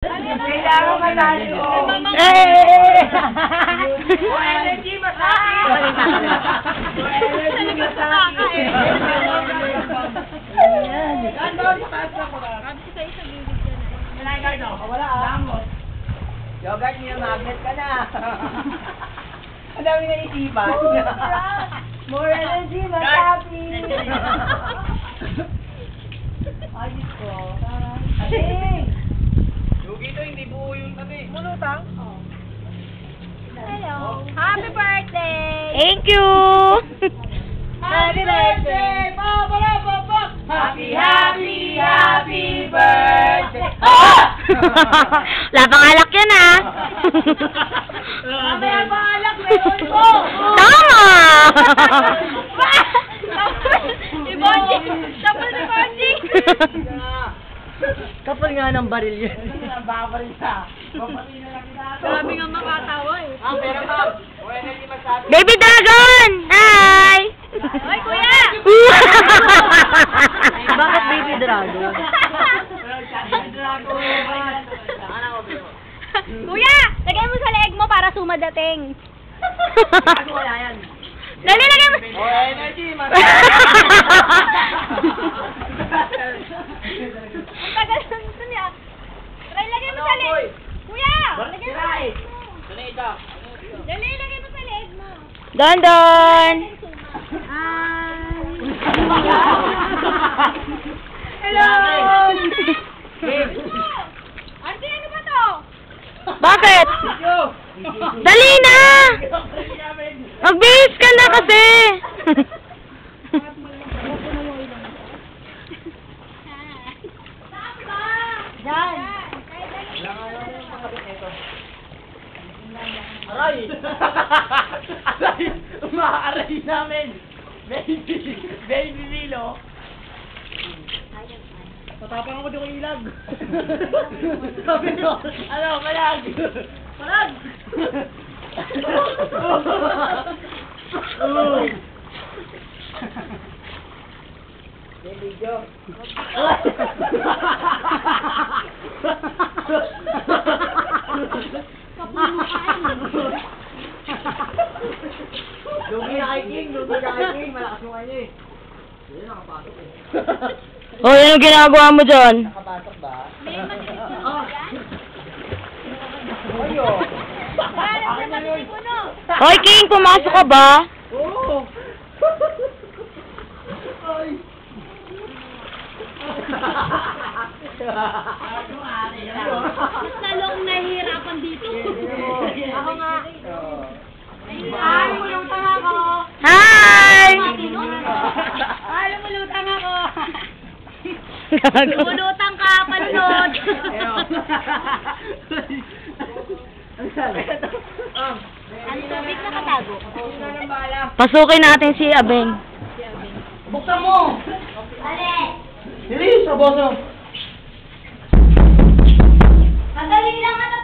Kailangan manalo. Energy masaki. Energy masaki. Wala ah. Yogurt, niya magnet ka na. Ang dami na isipan. More energy, masaki. Ayos ko. Aling. Dito hindi buo yung tabi. Mulutang? Oh. Hello. Happy birthday! Thank you! Happy birthday! Happy, happy, happy birthday! Ah! Wala pang alak yan ah! Mamaya pa alak, meron ko! Tama! Si Bonji! Tapos si Bonji! Kapal nga ng baril yun. Babaril siya. Papatin na lang kita. Grabe nga makatawa eh. Pero ma'am, more energy masabi. Baby Dragon! Hi! Hoy, kuya! Bakit Baby Dragon? Kuya! Lagay mo sa leeg mo para sumadating. Wala yan. Dali, lagay mo! More energy masabi. Ang tagal lang ito niya. Try, lagay mo sa leeg. Kuya! Lagay mo sa leeg mo. Dali, lagay mo sa leeg mo. Don Don! Hello! Auntie, ano ba to? Bakit? Dali na! Magbihis ka na kasi! Diyan. Aray! Aray! Umaaray namin! Baby Milo! Matapang ako di ko ilag! Sabi ko, ano, malag! Malag! Baby Joe! Lugi na kay King, malakas mo kanya eh. Hindi, nakapasok eh. Oh, yan ang ginagawa mo dyan. Nakapasok ba? May matitis na yan? Ayo! Wala na matitis puno. Hoy King, pumasok ka ba? Oo! Ay! Mas lalong nahihirapan dito. Ako nga. Ay, mulutang ako! Hi! Ay, lumulutang ako. Lumulutang ka, panunod. Ang tubig nakatago. Pasukin natin si Abeng. Buksan mo! Ale! Bilis! Aboso! Madali lang ito.